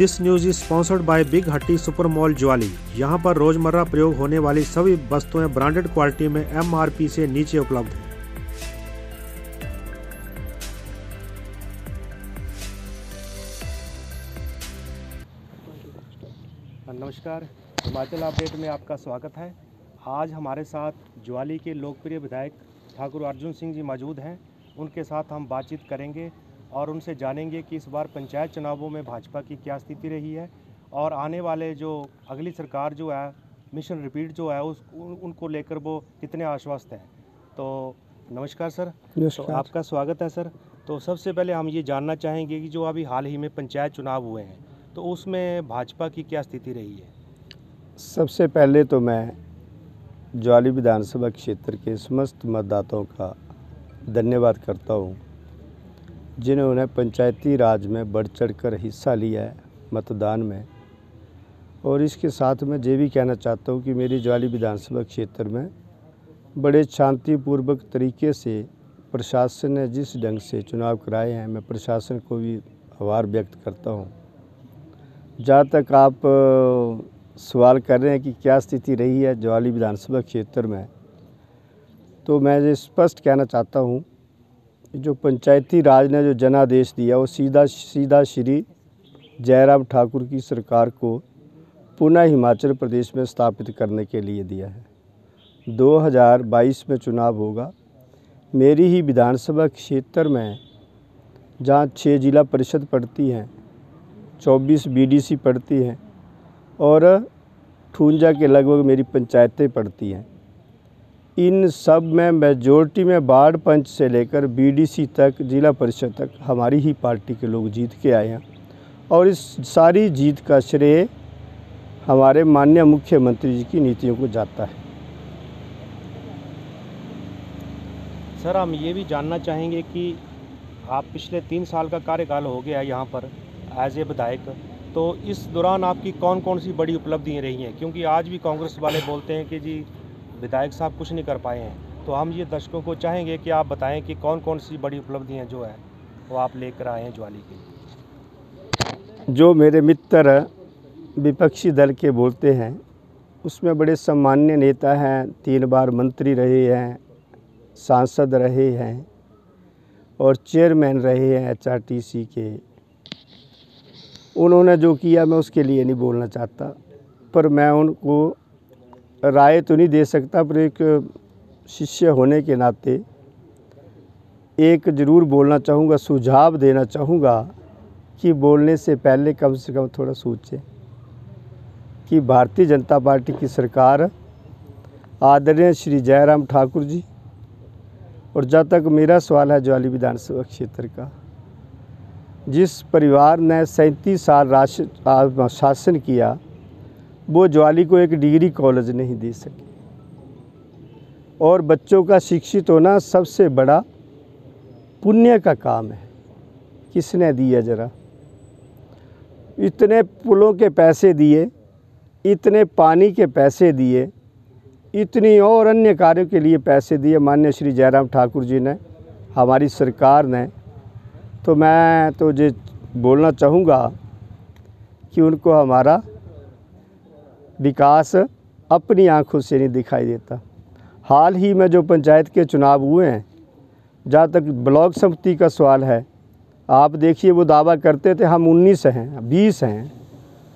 This news is sponsored by big हट्टी super mall Jawali. यहाँ पर रोजमर्रा प्रयोग होने वाली सभी वस्तुएं ब्रांडेड क्वालिटी में MRP से नीचे उपलब्ध हैं। नमस्कार, हिमाचल अपडेट में आपका स्वागत है। आज हमारे साथ ज्वाली के लोकप्रिय विधायक ठाकुर अर्जुन सिंह जी मौजूद हैं। उनके साथ हम बातचीत करेंगे और उनसे जानेंगे कि इस बार पंचायत चुनावों में भाजपा की क्या स्थिति रही है और आने वाले जो अगली सरकार जो है मिशन रिपीट जो है उनको लेकर वो कितने आश्वस्त हैं। तो नमस्कार सर। नमस्कार। तो आपका स्वागत है सर। तो सबसे पहले हम ये जानना चाहेंगे कि जो अभी हाल ही में पंचायत चुनाव हुए हैं तो उसमें भाजपा की क्या स्थिति रही है। सबसे पहले तो मैं ज्वाली विधानसभा क्षेत्र के समस्त मतदाताओं का धन्यवाद करता हूं, जिन्होंने पंचायती राज में बढ़ चढ़कर हिस्सा लिया है मतदान में। और इसके साथ मैं ये भी कहना चाहता हूं कि मेरी ज्वाली विधानसभा क्षेत्र में बड़े शांतिपूर्वक तरीके से प्रशासन ने जिस ढंग से चुनाव कराए हैं, मैं प्रशासन को भी आभार व्यक्त करता हूं। जहाँ तक आप सवाल कर रहे हैं कि क्या स्थिति रही है ज्वाली विधानसभा क्षेत्र में, तो मैं ये स्पष्ट कहना चाहता हूँ, जो पंचायती राज ने जो जनादेश दिया वो सीधा श्री जयराम ठाकुर की सरकार को पुनः हिमाचल प्रदेश में स्थापित करने के लिए दिया है। 2022 में चुनाव होगा। मेरी ही विधानसभा क्षेत्र में जहाँ 6 जिला परिषद पड़ती हैं, 24 BDC पड़ती हैं और 58 के लगभग मेरी पंचायतें पड़ती हैं। इन सब में मेजॉरिटी में वार्ड पंच से लेकर BDC तक, जिला परिषद तक हमारी ही पार्टी के लोग जीत के आए हैं और इस सारी जीत का श्रेय हमारे माननीय मुख्यमंत्री जी की नीतियों को जाता है। सर, हम ये भी जानना चाहेंगे कि आप पिछले 3 साल का कार्यकाल हो गया यहाँ पर एज ए विधायक, तो इस दौरान आपकी कौन कौन सी बड़ी उपलब्धियाँ रही हैं? क्योंकि आज भी कांग्रेस वाले बोलते हैं कि जी विधायक साहब कुछ नहीं कर पाए हैं। तो हम ये दर्शकों को चाहेंगे कि आप बताएं कि कौन कौन सी बड़ी उपलब्धियाँ जो है वो आप लेकर आए हैं ज्वाली के। जो मेरे मित्र विपक्षी दल के बोलते हैं उसमें बड़े सम्मान्य नेता हैं, 3 बार मंत्री रहे हैं, सांसद रहे हैं और चेयरमैन रहे हैं HRTC के। उन्होंने जो किया मैं उसके लिए नहीं बोलना चाहता, पर मैं उनको राय तो नहीं दे सकता, पर एक शिष्य होने के नाते एक ज़रूर बोलना चाहूँगा, सुझाव देना चाहूँगा कि बोलने से पहले कम से कम थोड़ा सोचें कि भारतीय जनता पार्टी की सरकार आदरणीय श्री जयराम ठाकुर जी, और जहाँ तक मेरा सवाल है ज्वाली विधानसभा क्षेत्र का, जिस परिवार ने 37 साल शासन किया वो ज्वाली को एक डिग्री कॉलेज नहीं दे सके। और बच्चों का शिक्षित होना सबसे बड़ा पुण्य का काम है। किसने दिया जरा? इतने पुलों के पैसे दिए, इतने पानी के पैसे दिए, इतनी और अन्य कार्यों के लिए पैसे दिए माननीय श्री जयराम ठाकुर जी ने, हमारी सरकार ने। तो मैं तो ये बोलना चाहूँगा कि उनको हमारा विकास अपनी आंखों से नहीं दिखाई देता। हाल ही में जो पंचायत के चुनाव हुए हैं, जहाँ तक ब्लॉक समिति का सवाल है, आप देखिए वो दावा करते थे हम 19 हैं, 20 हैं,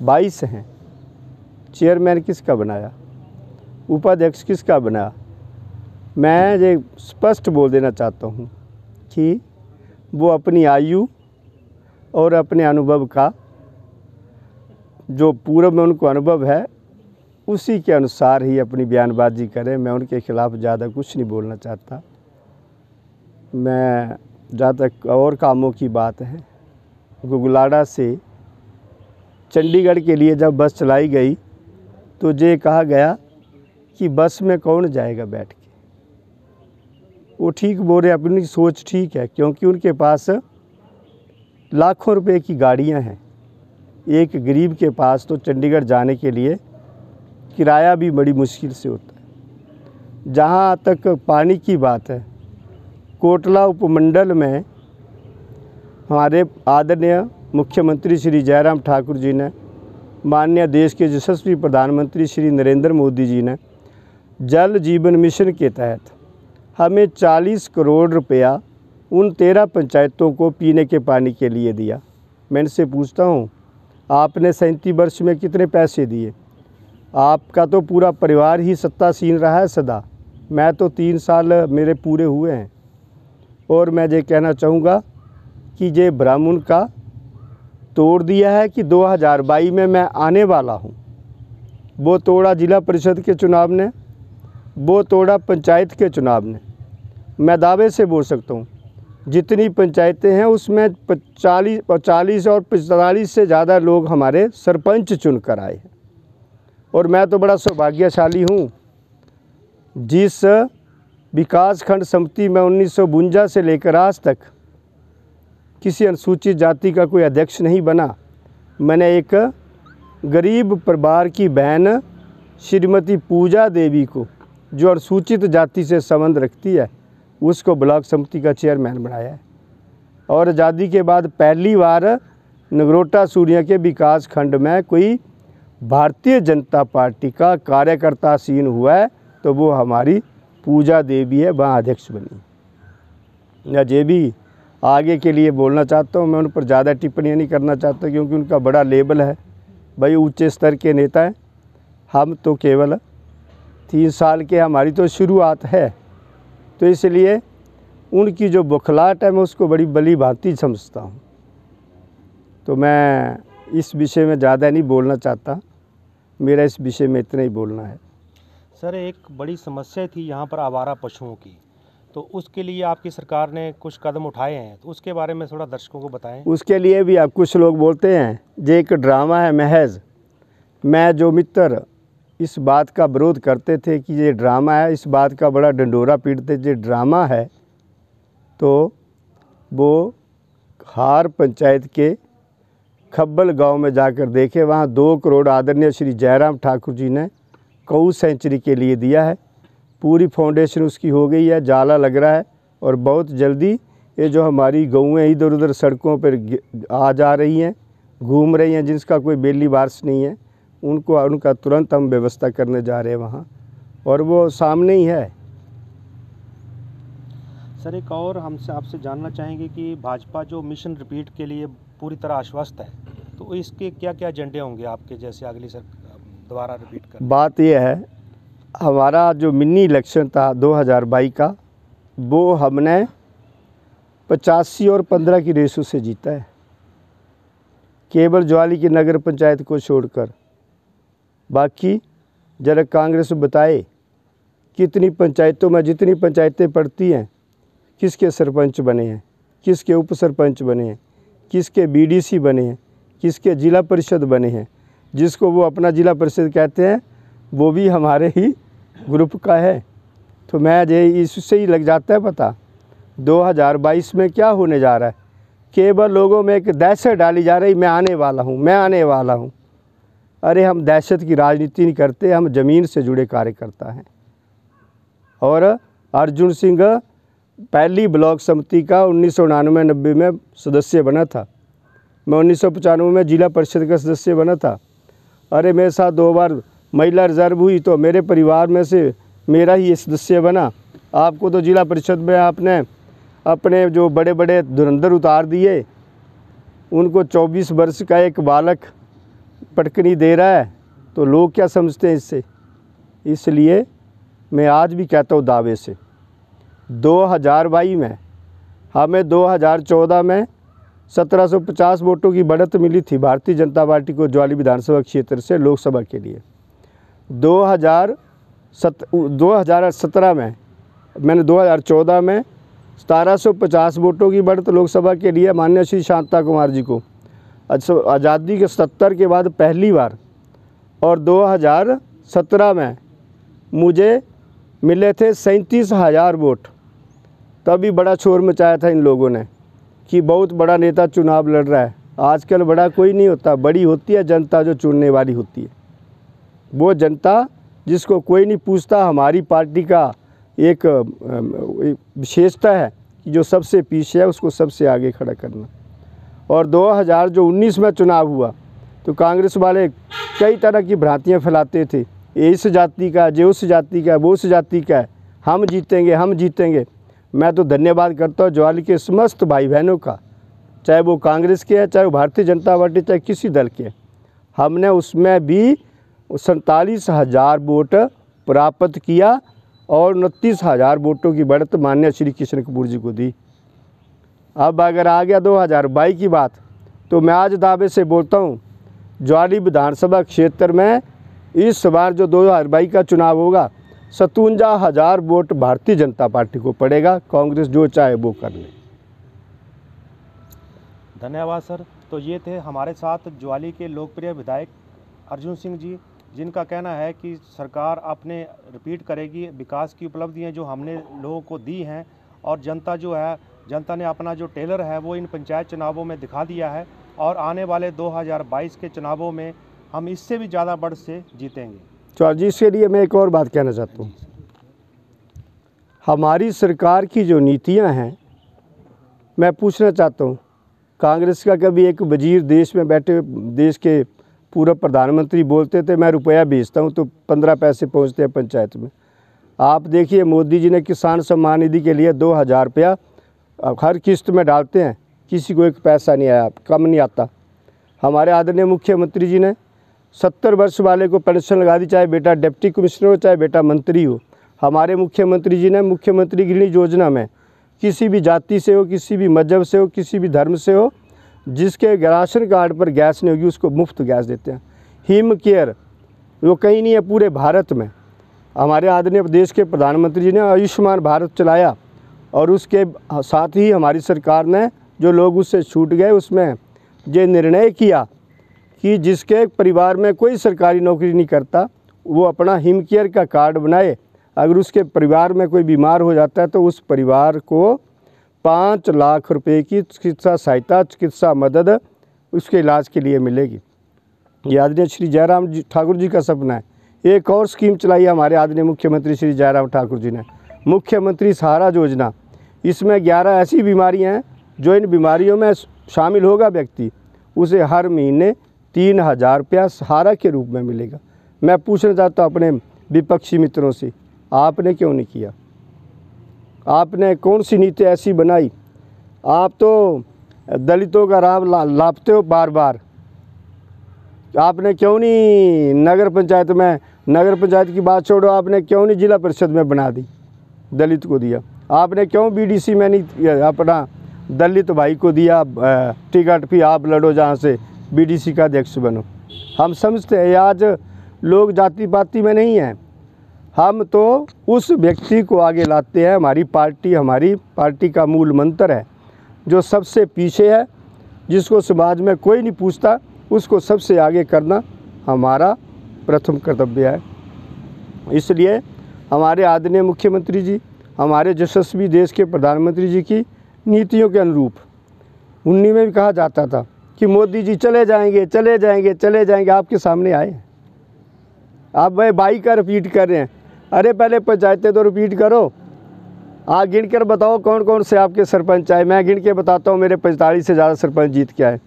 22 हैं। चेयरमैन किसका बनाया? उपाध्यक्ष किसका बनाया? मैं ये स्पष्ट बोल देना चाहता हूँ कि वो अपनी आयु और अपने अनुभव का, जो पूर्व में उनको अनुभव है, उसी के अनुसार ही अपनी बयानबाजी करें। मैं उनके खिलाफ़ ज़्यादा कुछ नहीं बोलना चाहता। मैं जहाँ तक और कामों की बात है, गुगलाड़ा से चंडीगढ़ के लिए जब बस चलाई गई तो ये कहा गया कि बस में कौन जाएगा बैठ के। वो ठीक बोल रहे, अपनी सोच ठीक है, क्योंकि उनके पास लाखों रुपए की गाड़ियां हैं। एक गरीब के पास तो चंडीगढ़ जाने के लिए किराया भी बड़ी मुश्किल से होता है। जहाँ तक पानी की बात है, कोटला उपमंडल में हमारे आदरणीय मुख्यमंत्री श्री जयराम ठाकुर जी ने, माननीय देश के यशस्वी प्रधानमंत्री श्री नरेंद्र मोदी जी ने जल जीवन मिशन के तहत हमें 40 करोड़ रुपया उन 13 पंचायतों को पीने के पानी के लिए दिया। मैं इनसे पूछता हूँ, आपने 37 वर्ष में कितने पैसे दिए? आपका तो पूरा परिवार ही सत्तासीन रहा है सदा। मैं तो 3 साल मेरे पूरे हुए हैं। और मैं ये कहना चाहूँगा कि ये ब्राह्मण का तोड़ दिया है कि 2022 में मैं आने वाला हूँ। वो तोड़ा जिला परिषद के चुनाव ने, वो तोड़ा पंचायत के चुनाव ने। मैं दावे से बोल सकता हूँ जितनी पंचायतें हैं उसमें 40 और 45 से ज़्यादा लोग हमारे सरपंच चुन कर आए हैं। और मैं तो बड़ा सौभाग्यशाली हूँ, जिस विकास खंड समिति में 1952 से लेकर आज तक किसी अनुसूचित जाति का कोई अध्यक्ष नहीं बना। मैंने एक गरीब परिवार की बहन श्रीमती पूजा देवी को, जो अनुसूचित जाति से संबंध रखती है, उसको ब्लॉक समिति का चेयरमैन बनाया है। और आज़ादी के बाद पहली बार नगरोटा सूर्या के विकास खंड में कोई भारतीय जनता पार्टी का कार्यकर्ता आसीन हुआ है तो वो हमारी पूजा देवी है, वहाँ अध्यक्ष बनी। या ये भी आगे के लिए बोलना चाहता हूँ, मैं उन पर ज़्यादा टिप्पणियाँ नहीं करना चाहता क्योंकि उनका बड़ा लेबल है, भाई ऊंचे स्तर के नेता हैं। हम तो केवल 3 साल के, हमारी तो शुरुआत है, तो इसलिए उनकी जो बुखलाहट है मैं उसको बड़ी भली भांति समझता हूँ। तो मैं इस विषय में ज़्यादा नहीं बोलना चाहता, मेरा इस विषय में इतना ही बोलना है। सर, एक बड़ी समस्या थी यहाँ पर आवारा पशुओं की, तो उसके लिए आपकी सरकार ने कुछ कदम उठाए हैं, तो उसके बारे में थोड़ा दर्शकों को बताएं। उसके लिए भी आप कुछ लोग बोलते हैं ये एक ड्रामा है महज। मैं जो मित्र इस बात का विरोध करते थे कि ये ड्रामा है, इस बात का बड़ा डंडोरा पीटते ये ड्रामा है, तो वो हार पंचायत के खब्बल गांव में जाकर देखे। वहाँ 2 करोड़ आदरणीय श्री जयराम ठाकुर जी ने गौ सेंचुरी के लिए दिया है। पूरी फाउंडेशन उसकी हो गई है, जाला लग रहा है और बहुत जल्दी ये जो हमारी गौएँ इधर उधर सड़कों पर आ जा रही हैं, घूम रही हैं, जिसका कोई बेली वारस नहीं है, उनका तुरंत हम व्यवस्था करने जा रहे हैं वहाँ, और वो सामने ही है। सर, एक और हमसे आपसे जानना चाहेंगे कि भाजपा जो मिशन रिपीट के लिए पूरी तरह आश्वस्त है, तो इसके क्या क्या एजेंडे होंगे आपके, जैसे अगली सर दोबारा रिपीट कर? बात यह है, हमारा जो मिनी इलेक्शन था 2022 का, वो हमने 85 और 15 की रेशो से जीता है, केवल ज्वाली की नगर पंचायत को छोड़कर। बाकी जरा कांग्रेस बताए कितनी पंचायतों में, जितनी पंचायतें पड़ती हैं, किसके सरपंच बने हैं, किसके उप सरपंच बने हैं, किसके बीडीसी बने हैं, किसके जिला परिषद बने हैं। जिसको वो अपना जिला परिषद कहते हैं वो भी हमारे ही ग्रुप का है। तो मैं ये इससे ही लग जाता है पता 2022 में क्या होने जा रहा है। केवल लोगों में एक दहशत डाली जा रही, मैं आने वाला हूँ, मैं आने वाला हूँ। अरे हम दहशत की राजनीति नहीं करते, हम ज़मीन से जुड़े कार्यकर्ता हैं। और अर्जुन सिंह पहली ब्लॉक समिति का 1999-90 में सदस्य बना था। मैं 1995 में जिला परिषद का सदस्य बना था। अरे मेरे साथ 2 बार महिला रिजर्व हुई तो मेरे परिवार में से मेरा ही सदस्य बना। आपको तो जिला परिषद में आपने अपने जो बड़े बड़े धुरंधर उतार दिए, उनको 24 वर्ष का एक बालक पटकनी दे रहा है, तो लोग क्या समझते हैं इससे। इसलिए मैं आज भी कहता हूँ दावे से 2022 में हमें 2014 में 1750 वोटों की बढ़त मिली थी भारतीय जनता पार्टी को ज्वाली विधानसभा क्षेत्र से लोकसभा के लिए। 2017 में मैंने 2014 में 1750 वोटों की बढ़त लोकसभा के लिए माननीय श्री शांता कुमार जी को आज़ादी के 70 के बाद पहली बार, और 2017 में मुझे मिले थे 37,000 वोट। तभी बड़ा शोर मचाया था इन लोगों ने कि बहुत बड़ा नेता चुनाव लड़ रहा है। आजकल बड़ा कोई नहीं होता, बड़ी होती है जनता जो चुनने वाली होती है। वो जनता जिसको कोई नहीं पूछता। हमारी पार्टी का एक विशेषता है कि जो सबसे पीछे है उसको सबसे आगे खड़ा करना। और 2019 में चुनाव हुआ तो कांग्रेस वाले कई तरह की भ्रांतियाँ फैलाते थे, ये इस जाति का, जो उस जाति का, वो उस जाति का है, हम जीतेंगे, हम जीतेंगे। मैं तो धन्यवाद करता हूँ ज्वाली के समस्त भाई बहनों का, चाहे वो कांग्रेस के हैं, चाहे वो भारतीय जनता पार्टी, चाहे किसी दल के। हमने उसमें भी 47,000 वोट प्राप्त किया और 29,000 वोटों की बढ़त माननीय श्री किशन कपूर जी को दी। अब अगर आ गया 2022 की बात, तो मैं आज दावे से बोलता हूँ ज्वाली विधानसभा क्षेत्र में इस बार जो 2022 का चुनाव होगा 57,000 वोट भारतीय जनता पार्टी को पड़ेगा। कांग्रेस जो चाहे वो कर ले। धन्यवाद सर। तो ये थे हमारे साथ ज्वाली के लोकप्रिय विधायक अर्जुन सिंह जी, जिनका कहना है कि सरकार अपने रिपीट करेगी विकास की उपलब्धियां जो हमने लोगों को दी हैं, और जनता जो है, जनता ने अपना जो टेलर है वो इन पंचायत चुनावों में दिखा दिया है, और आने वाले 2022 के चुनावों में हम इससे भी ज़्यादा बढ़ से जीतेंगे। चौर जी, इसके लिए मैं एक और बात कहना चाहता हूँ। हमारी सरकार की जो नीतियाँ हैं, मैं पूछना चाहता हूँ, कांग्रेस का कभी एक वजीर देश में बैठे, देश के पूर्व प्रधानमंत्री बोलते थे मैं रुपया भेजता हूँ तो 15 पैसे पहुँचते हैं पंचायत में। आप देखिए मोदी जी ने किसान सम्मान निधि के लिए 2,000 रुपया हर किस्त में डालते हैं, किसी को एक पैसा नहीं आया, कम नहीं आता। हमारे आदरणीय मुख्यमंत्री जी ने 70 वर्ष वाले को पेंशन लगा दी, चाहे बेटा डिप्टी कमिश्नर हो, चाहे बेटा मंत्री हो। हमारे मुख्यमंत्री जी ने मुख्यमंत्री गृहिणी योजना में किसी भी जाति से हो, किसी भी मजहब से हो, किसी भी धर्म से हो, जिसके राशन कार्ड पर गैस नहीं होगी उसको मुफ्त गैस देते हैं। हिम केयर वो कहीं नहीं है पूरे भारत में। हमारे आदरणीय प्रदेश के प्रधानमंत्री जी ने आयुष्मान भारत चलाया, और उसके साथ ही हमारी सरकार ने जो लोग उससे छूट गए उसमें ये निर्णय किया कि जिसके परिवार में कोई सरकारी नौकरी नहीं करता वो अपना हिम केयर का कार्ड बनाए। अगर उसके परिवार में कोई बीमार हो जाता है तो उस परिवार को 5 लाख रुपए की चिकित्सा सहायता, चिकित्सा मदद उसके इलाज के लिए मिलेगी। ये आदरणीय श्री जयराम ठाकुर जी का सपना है। एक और स्कीम चलाई हमारे आदरणीय मुख्यमंत्री श्री जयराम ठाकुर जी ने, मुख्यमंत्री सहारा योजना। इसमें 11 ऐसी बीमारियां हैं जो इन बीमारियों में शामिल होगा व्यक्ति, उसे हर महीने 3,000 रुपया सहारा के रूप में मिलेगा। मैं पूछना चाहता हूँ अपने विपक्षी मित्रों से, आपने क्यों नहीं किया? आपने कौन सी नीति ऐसी बनाई? आप तो दलितों का राह लापते हो बार बार। आपने क्यों नहीं नगर पंचायत में, नगर पंचायत की बात छोड़ो, आपने क्यों नहीं जिला परिषद में बना दी, दलित को दिया? आपने क्यों बीडीसी में नहीं अपना दलित भाई को दिया टिकट, भी आप लड़ो जहाँ से बीडीसी का अध्यक्ष बनो? हम समझते हैं आज लोग जाति पाति में नहीं हैं, हम तो उस व्यक्ति को आगे लाते हैं। हमारी पार्टी का मूल मंत्र है जो सबसे पीछे है, जिसको समाज में कोई नहीं पूछता, उसको सबसे आगे करना हमारा प्रथम कर्तव्य है। इसलिए हमारे आदरणीय मुख्यमंत्री जी, हमारे यशस्वी देश के प्रधानमंत्री जी की नीतियों के अनुरूप 19 में भी कहा जाता था कि मोदी जी चले जाएंगे, चले जाएंगे, चले जाएंगे, आपके सामने आए। आप भाई 22 का रिपीट कर रहे हैं। अरे पहले पंचायतें तो रिपीट करो। आप गिन कर बताओ कौन कौन से आपके सरपंच आए। मैं गिन के बताता हूँ, मेरे 45 से ज़्यादा सरपंच जीत के आए,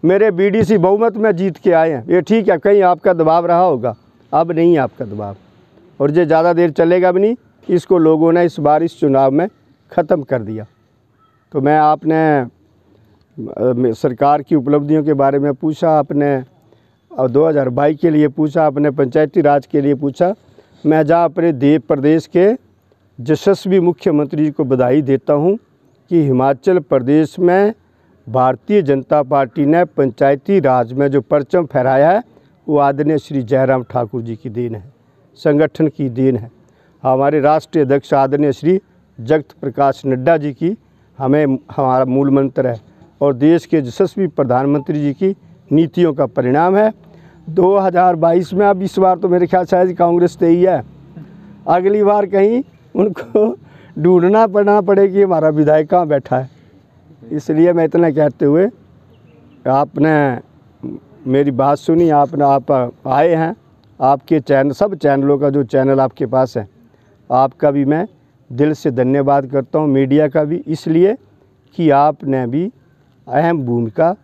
मेरे बीडीसी बहुमत में जीत के आए हैं। ये ठीक है, कहीं आपका दबाव रहा होगा, अब नहीं है आपका दबाव, और ये ज़्यादा देर चलेगा भी नहीं। इसको लोगों ने इस बार इस चुनाव में ख़त्म कर दिया। तो मैं आपने सरकार की उपलब्धियों के बारे में पूछा, आपने 2022 के लिए पूछा, आपने पंचायती राज के लिए पूछा। मैं जहाँ अपने प्रदेश के यशस्वी मुख्यमंत्री जी को बधाई देता हूँ कि हिमाचल प्रदेश में भारतीय जनता पार्टी ने पंचायती राज में जो परचम फहराया है वो आदरणीय श्री जयराम ठाकुर जी की देन है, संगठन की देन है। हमारे राष्ट्रीय अध्यक्ष आदरणीय श्री जगत प्रकाश नड्डा जी की हमारा मूल मंत्र है, और देश के यशस्वी प्रधानमंत्री जी की नीतियों का परिणाम है। 2022 में अब इस बार तो मेरे ख्याल शायद कांग्रेस से ही है, अगली बार कहीं उनको ढूंढना पड़ेगी हमारा विधायक कहाँ बैठा है। इसलिए मैं इतना कहते हुए, आपने मेरी बात सुनी, आप आए हैं, आपके चैनल, सब चैनलों का जो चैनल आपके पास है, आपका भी मैं दिल से धन्यवाद करता हूं, मीडिया का भी, इसलिए कि आपने भी अहम भूमिका